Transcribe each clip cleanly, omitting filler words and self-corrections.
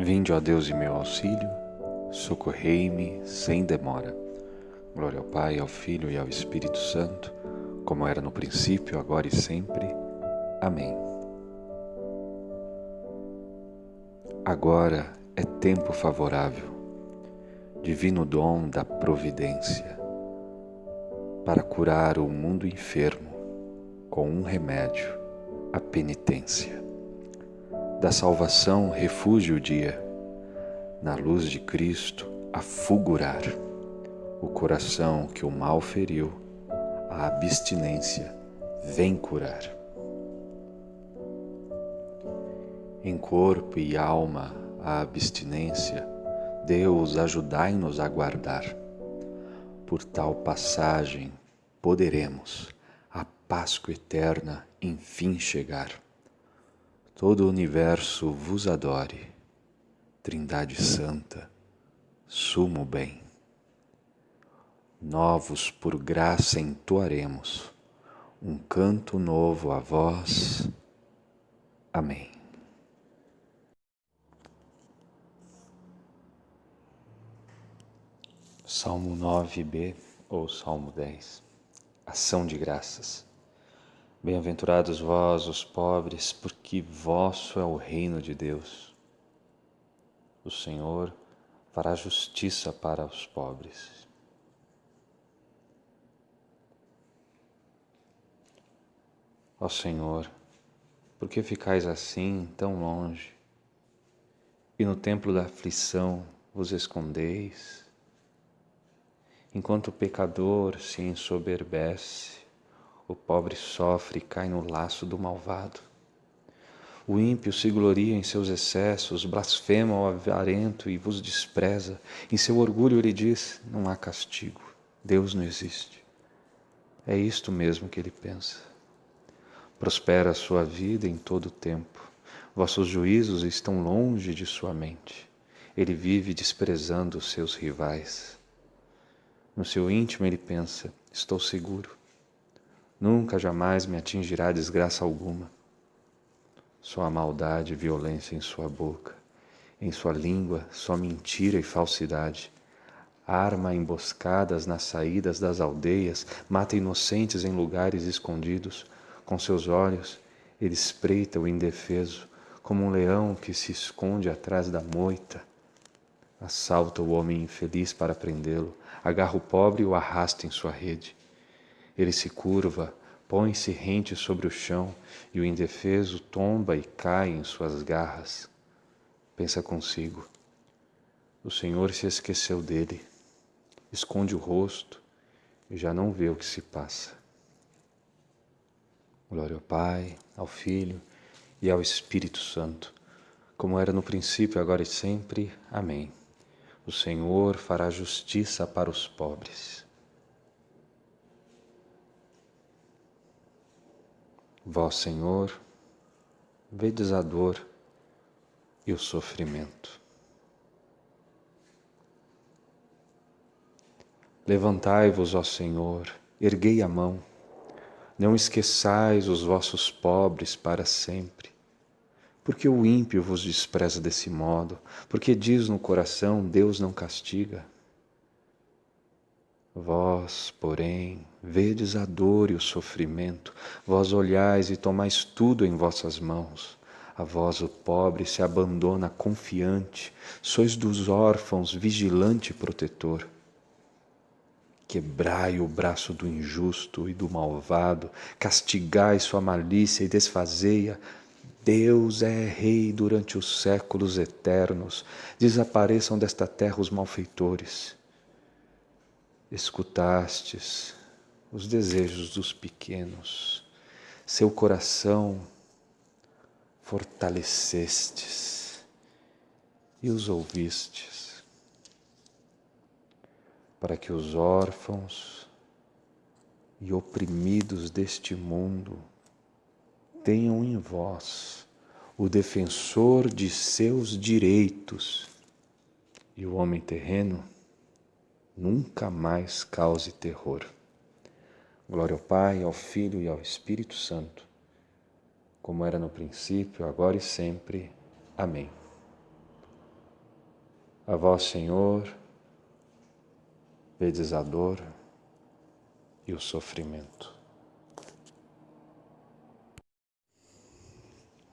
Vinde, ó Deus, em meu auxílio, socorrei-me sem demora. Glória ao Pai, ao Filho e ao Espírito Santo, como era no princípio, agora e sempre. Amém. Agora é tempo favorável, divino dom da providência, para curar o mundo enfermo com um remédio, a penitência. Da salvação refúgio o dia, na luz de Cristo a fulgurar. O coração que o mal feriu, a abstinência vem curar. Em corpo e alma a abstinência, Deus ajudai-nos a guardar. Por tal passagem poderemos à Páscoa eterna enfim chegar. Todo o universo vos adore, Trindade Santa, sumo bem. Novos por graça entoaremos, um canto novo a vós. Amém. Salmo 9b ou Salmo 10. Ação de graças. Bem-aventurados vós, os pobres, porque vosso é o reino de Deus. O Senhor fará justiça para os pobres. Ó Senhor, por que ficais assim tão longe? E no templo da aflição vos escondeis? Enquanto o pecador se ensoberbece, o pobre sofre e cai no laço do malvado. O ímpio se gloria em seus excessos, blasfema o avarento e vos despreza. Em seu orgulho ele diz, não há castigo, Deus não existe. É isto mesmo que ele pensa. Prospera a sua vida em todo o tempo. Vossos juízos estão longe de sua mente. Ele vive desprezando os seus rivais. No seu íntimo ele pensa, estou seguro. Nunca jamais me atingirá desgraça alguma. Só há maldade e violência em sua boca. Em sua língua, só mentira e falsidade. Arma emboscadas nas saídas das aldeias, mata inocentes em lugares escondidos. Com seus olhos, ele espreita o indefeso, como um leão que se esconde atrás da moita. Assalta o homem infeliz para prendê-lo, agarra o pobre e o arrasta em sua rede. Ele se curva, põe-se rente sobre o chão, e o indefeso tomba e cai em suas garras. Pensa consigo, o Senhor se esqueceu dele, esconde o rosto e já não vê o que se passa. Glória ao Pai, ao Filho e ao Espírito Santo, como era no princípio, agora e sempre. Amém. O Senhor fará justiça para os pobres. Vós, Senhor, vedes a dor e o sofrimento. Levantai-vos, ó Senhor, erguei a mão. Não esqueçais os vossos pobres para sempre. Porque o ímpio vos despreza desse modo? Porque diz no coração, Deus não castiga? Vós, porém, vedes a dor e o sofrimento. Vós olhais e tomais tudo em vossas mãos. A vós o pobre se abandona confiante. Sois dos órfãos vigilante e protetor. Quebrai o braço do injusto e do malvado, castigai sua malícia e desfazei-a. Deus é rei durante os séculos eternos, desapareçam desta terra os malfeitores. Escutastes os desejos dos pequenos, seu coração fortalecestes e os ouvistes, para que os órfãos e oprimidos deste mundo tenham em vós o defensor de seus direitos e o homem terreno nunca mais cause terror. Glória ao Pai, ao Filho e ao Espírito Santo, como era no princípio, agora e sempre. Amém. A vós, Senhor, vedes a dor e o sofrimento.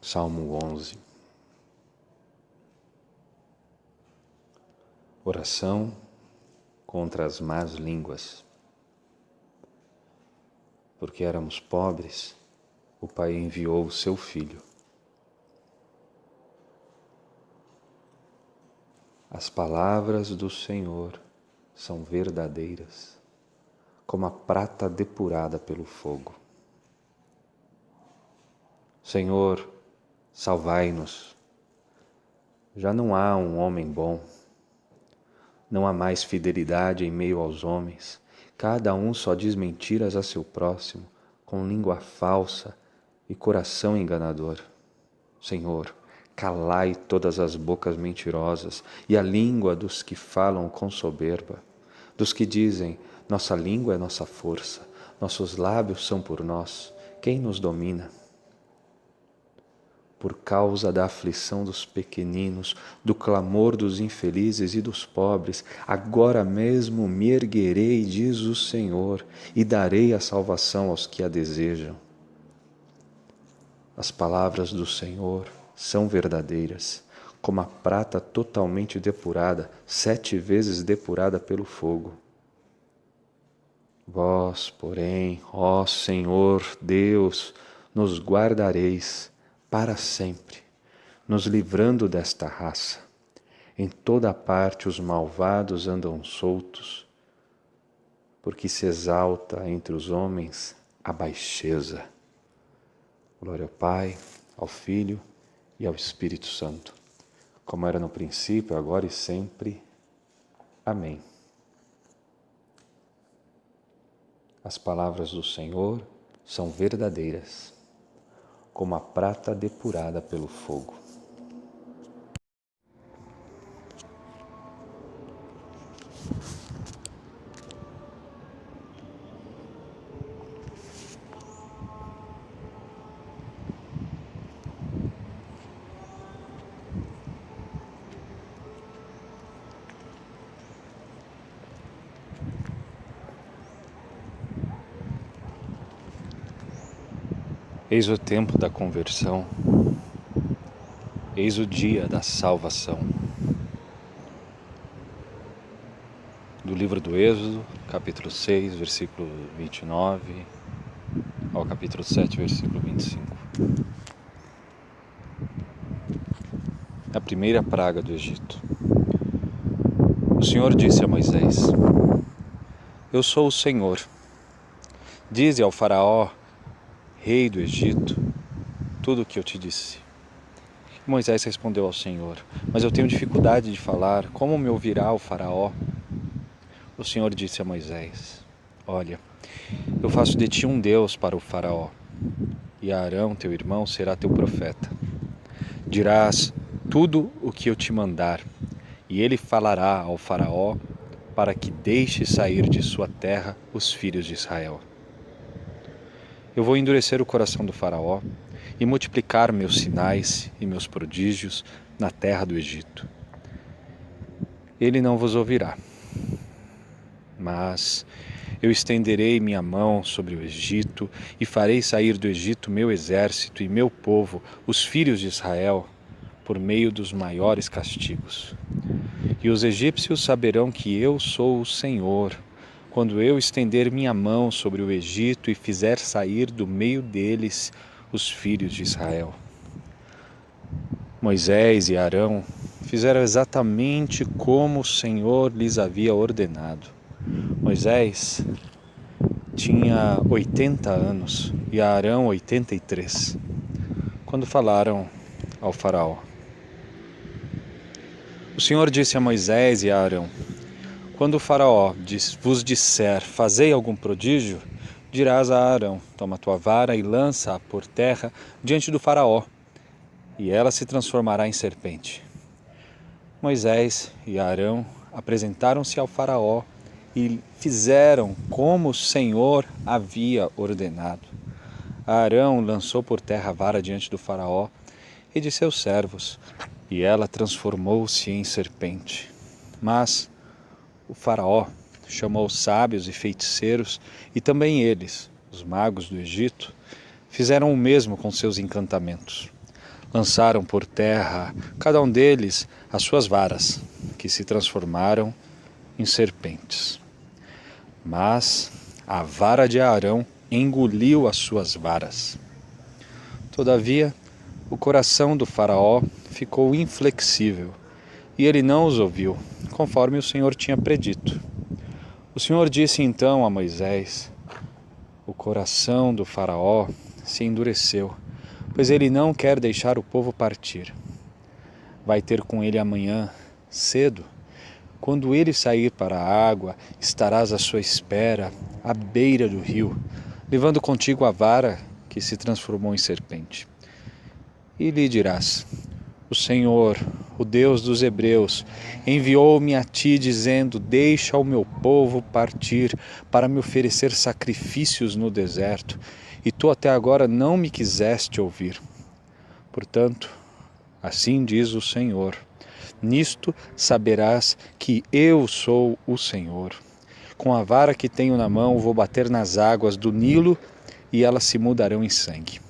Salmo 11. Oração contra as más línguas. Porque éramos pobres, o Pai enviou o seu Filho. As palavras do Senhor são verdadeiras, como a prata depurada pelo fogo. Senhor, salvai-nos. Já não há um homem bom. Não há mais fidelidade em meio aos homens. Cada um só diz mentiras a seu próximo, com língua falsa e coração enganador. Senhor, calai todas as bocas mentirosas e a língua dos que falam com soberba, dos que dizem, nossa língua é nossa força, nossos lábios são por nós, quem nos domina? Por causa da aflição dos pequeninos, do clamor dos infelizes e dos pobres, agora mesmo me erguerei, diz o Senhor, e darei a salvação aos que a desejam. As palavras do Senhor são verdadeiras, como a prata totalmente depurada, 7 vezes depurada pelo fogo. Vós, porém, ó Senhor Deus, nos guardareis para sempre, nos livrando desta raça. Em toda parte os malvados andam soltos, porque se exalta entre os homens a baixeza. Glória ao Pai, ao Filho e ao Espírito Santo, como era no princípio, agora e sempre. Amém. As palavras do Senhor são verdadeiras, como a prata depurada pelo fogo. Eis o tempo da conversão, eis o dia da salvação. Do livro do Êxodo, capítulo 6, versículo 29, ao capítulo 7, versículo 25. A primeira praga do Egito. O Senhor disse a Moisés: Eu sou o Senhor. Dize ao faraó, rei do Egito, tudo o que eu te disse. E Moisés respondeu ao Senhor: Mas eu tenho dificuldade de falar, como me ouvirá o faraó? O Senhor disse a Moisés: Olha, eu faço de ti um Deus para o faraó, e Arão, teu irmão, será teu profeta. Dirás tudo o que eu te mandar, e ele falará ao faraó para que deixe sair de sua terra os filhos de Israel. Eu vou endurecer o coração do faraó e multiplicar meus sinais e meus prodígios na terra do Egito. Ele não vos ouvirá, mas eu estenderei minha mão sobre o Egito e farei sair do Egito meu exército e meu povo, os filhos de Israel, por meio dos maiores castigos. E os egípcios saberão que eu sou o Senhor, quando eu estender minha mão sobre o Egito e fizer sair do meio deles os filhos de Israel. Moisés e Arão fizeram exatamente como o Senhor lhes havia ordenado. Moisés tinha 80 anos e Arão 83, quando falaram ao faraó. O Senhor disse a Moisés e a Arão: Quando o faraó vos disser, fazei algum prodígio, dirás a Arão, toma tua vara e lança-a por terra diante do faraó, e ela se transformará em serpente. Moisés e Arão apresentaram-se ao faraó e fizeram como o Senhor havia ordenado. Arão lançou por terra a vara diante do faraó e de seus servos, e ela transformou-se em serpente. Mas o faraó chamou os sábios e feiticeiros, e também eles, os magos do Egito, fizeram o mesmo com seus encantamentos. Lançaram por terra, cada um deles, as suas varas, que se transformaram em serpentes. Mas a vara de Arão engoliu as suas varas. Todavia, o coração do faraó ficou inflexível, e ele não os ouviu, conforme o Senhor tinha predito. O Senhor disse então a Moisés: o coração do faraó se endureceu, pois ele não quer deixar o povo partir. Vai ter com ele amanhã, cedo. Quando ele sair para a água, estarás à sua espera, à beira do rio, levando contigo a vara que se transformou em serpente. E lhe dirás: o Senhor, o Deus dos Hebreus, enviou-me a ti dizendo: deixa o meu povo partir para me oferecer sacrifícios no deserto, e tu até agora não me quiseste ouvir. Portanto, assim diz o Senhor: nisto saberás que eu sou o Senhor. Com a vara que tenho na mão vou bater nas águas do Nilo e elas se mudarão em sangue.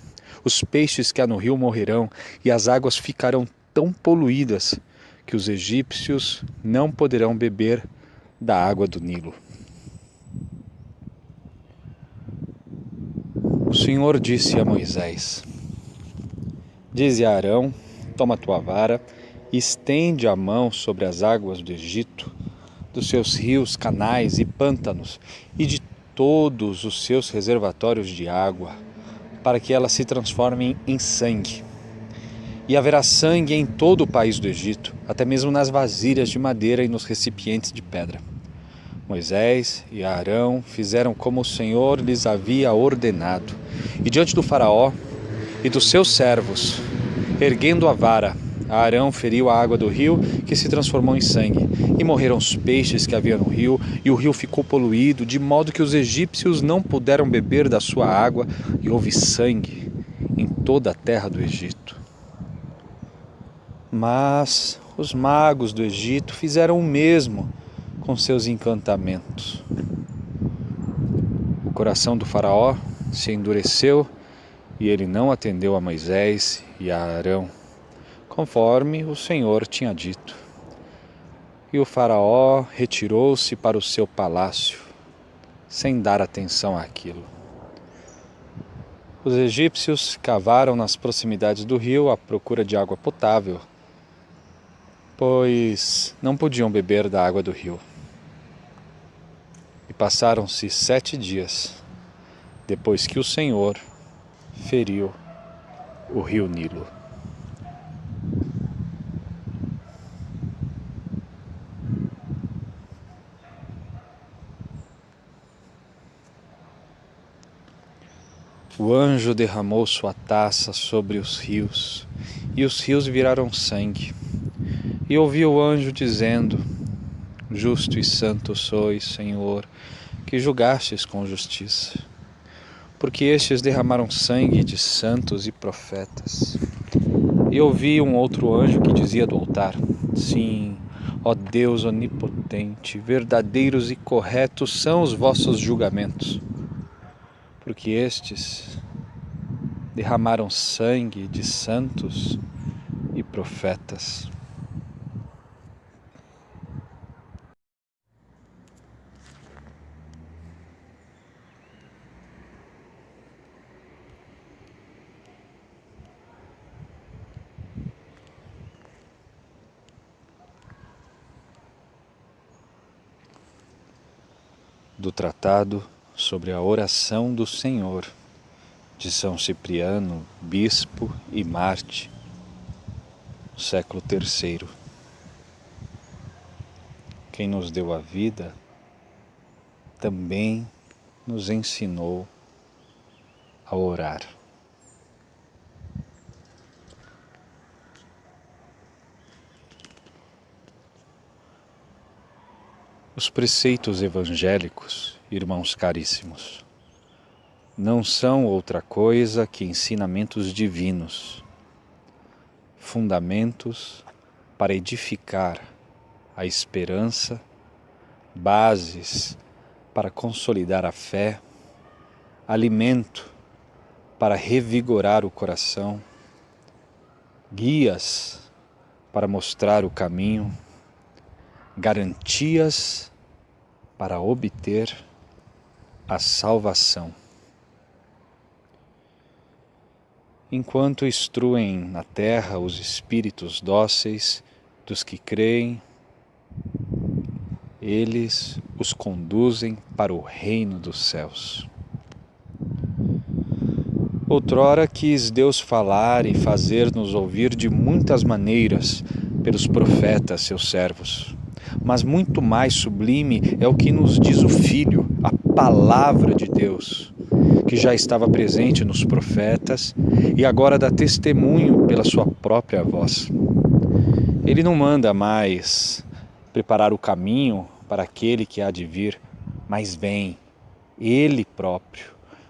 Os peixes que há no rio morrerão e as águas ficarão tão poluídas que os egípcios não poderão beber da água do Nilo. O Senhor disse a Moisés: dize a Arão: toma tua vara e estende a mão sobre as águas do Egito, dos seus rios, canais e pântanos, e de todos os seus reservatórios de água, para que elas se transformem em sangue. E haverá sangue em todo o país do Egito, até mesmo nas vasilhas de madeira e nos recipientes de pedra. Moisés e Arão fizeram como o Senhor lhes havia ordenado. E diante do faraó e dos seus servos, erguendo a vara, Arão feriu a água do rio, que se transformou em sangue, e morreram os peixes que havia no rio, e o rio ficou poluído, de modo que os egípcios não puderam beber da sua água, e houve sangue em toda a terra do Egito. Mas os magos do Egito fizeram o mesmo com seus encantamentos. O coração do faraó se endureceu, e ele não atendeu a Moisés e a Arão, conforme o Senhor tinha dito. E o faraó retirou-se para o seu palácio, sem dar atenção àquilo. Os egípcios cavaram nas proximidades do rio à procura de água potável, pois não podiam beber da água do rio. E passaram-se 7 dias, depois que o Senhor feriu o rio Nilo. O anjo derramou sua taça sobre os rios, e os rios viraram sangue. E ouvi o anjo dizendo: justo e santo sois, Senhor, que julgastes com justiça. Porque estes derramaram sangue de santos e profetas. E ouvi um outro anjo que dizia do altar: sim, ó Deus onipotente, verdadeiros e corretos são os vossos julgamentos. Porque estes derramaram sangue de santos e profetas. Do Tratado sobre a Oração do Senhor, de São Cipriano, Bispo e Marte, século III. Quem nos deu a vida também nos ensinou a orar. Os preceitos evangélicos, irmãos caríssimos, não são outra coisa que ensinamentos divinos, fundamentos para edificar a esperança, bases para consolidar a fé, alimento para revigorar o coração, guias para mostrar o caminho, garantias para obter a salvação. Enquanto instruem na terra os espíritos dóceis dos que creem, eles os conduzem para o reino dos céus. Outrora quis Deus falar e fazer-nos ouvir de muitas maneiras pelos profetas, seus servos. Mas muito mais sublime é o que nos diz o Filho, a palavra de Deus, que já estava presente nos profetas e agora dá testemunho pela sua própria voz. Ele não manda mais preparar o caminho para aquele que há de vir, mas vem, Ele próprio,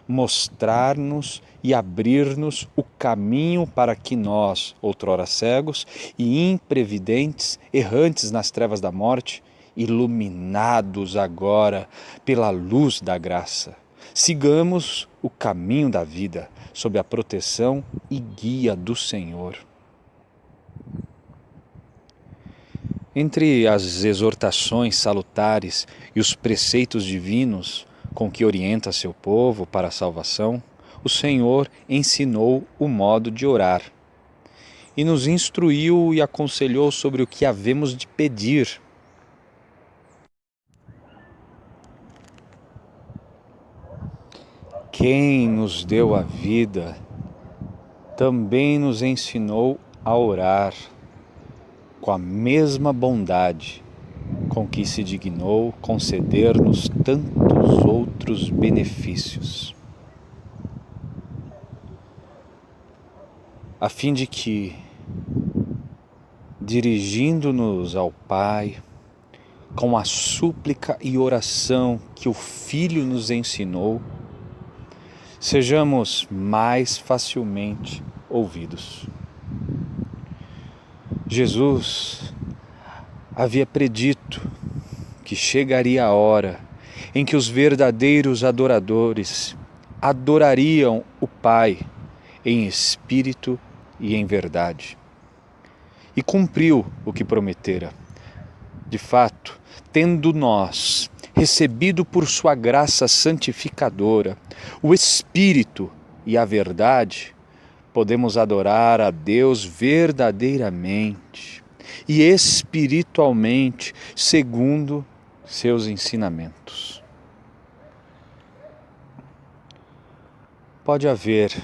mostrar-nos e abrir-nos o caminho para que nós, outrora cegos e imprevidentes, errantes nas trevas da morte, iluminados agora pela luz da graça, sigamos o caminho da vida sob a proteção e guia do Senhor. Entre as exortações salutares e os preceitos divinos com que orienta seu povo para a salvação, o Senhor ensinou o modo de orar e nos instruiu e aconselhou sobre o que havemos de pedir. Quem nos deu a vida também nos ensinou a orar com a mesma bondade com que se dignou conceder-nos tantos outros benefícios, a fim de que, dirigindo-nos ao Pai, com a súplica e oração que o Filho nos ensinou, sejamos mais facilmente ouvidos. Jesus havia predito que chegaria a hora em que os verdadeiros adoradores adorariam o Pai em espírito e em verdade. E cumpriu o que prometera. De fato, tendo nós recebido por sua graça santificadora o Espírito e a verdade, podemos adorar a Deus verdadeiramente e espiritualmente, segundo seus ensinamentos. Pode haver,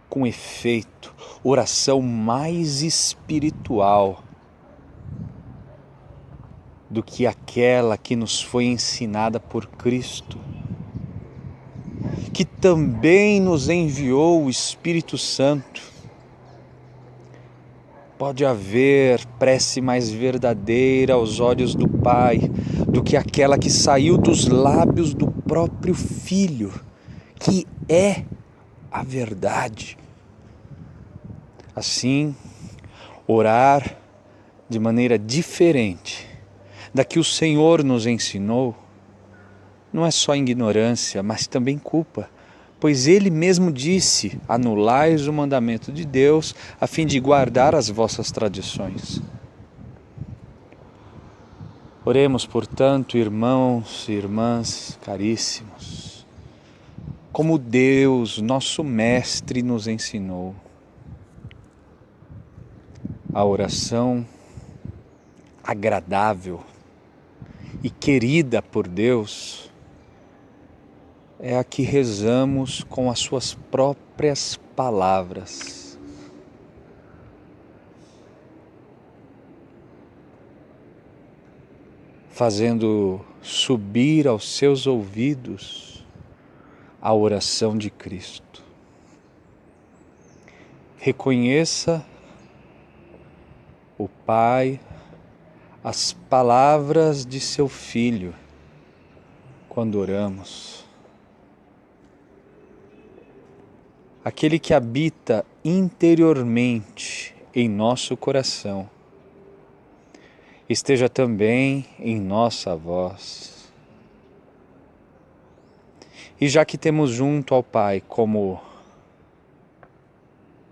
com efeito, oração mais espiritual do que aquela que nos foi ensinada por Cristo, que também nos enviou o Espírito Santo. Pode haver prece mais verdadeira aos olhos do Pai do que aquela que saiu dos lábios do próprio Filho, que é a verdade. Assim, orar de maneira diferente da que o Senhor nos ensinou não é só ignorância, mas também culpa, pois Ele mesmo disse: anulais o mandamento de Deus a fim de guardar as vossas tradições. Oremos, portanto, irmãos e irmãs caríssimos, como Deus, nosso Mestre, nos ensinou. A oração agradável e querida por Deus é a que rezamos com as suas próprias palavras. Fazendo subir aos seus ouvidos a oração de Cristo. Reconheça o Pai, as palavras de seu Filho, quando oramos. Aquele que habita interiormente em nosso coração esteja também em nossa voz. E já que temos junto ao Pai como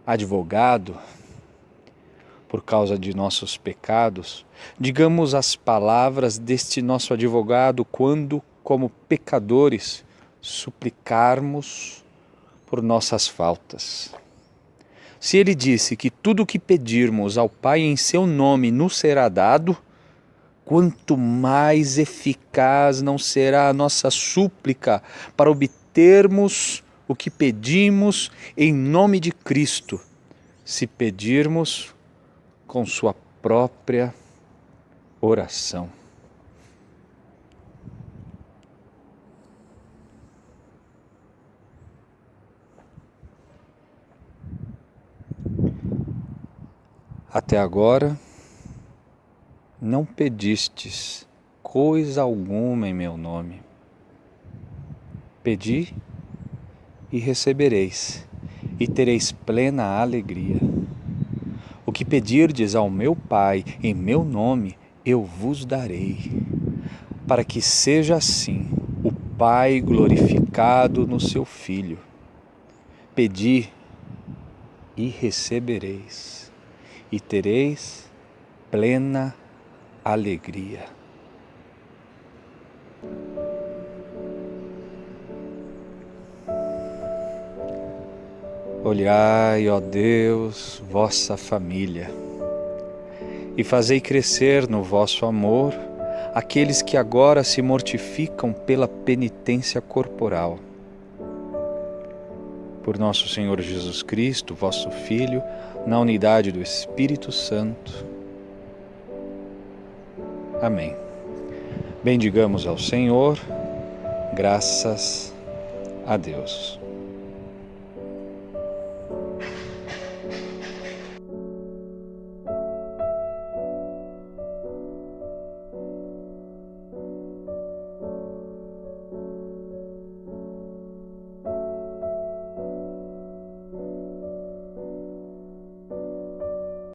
advogado, por causa de nossos pecados, digamos as palavras deste nosso advogado quando, como pecadores, suplicarmos por nossas faltas. Se ele disse que tudo o que pedirmos ao Pai em seu nome nos será dado, quanto mais eficaz não será a nossa súplica para obtermos o que pedimos em nome de Cristo, se pedirmos com sua própria oração. Até agora não pedistes coisa alguma em meu nome. Pedi e recebereis, e tereis plena alegria. O que pedirdes ao meu Pai em meu nome, eu vos darei, para que seja assim o Pai glorificado no seu Filho. Pedi e recebereis, e tereis plena alegria. Olhai, ó Deus, vossa família, e fazei crescer no vosso amor aqueles que agora se mortificam pela penitência corporal. Por nosso Senhor Jesus Cristo, vosso Filho, na unidade do Espírito Santo. Amém. Bendigamos ao Senhor, graças a Deus.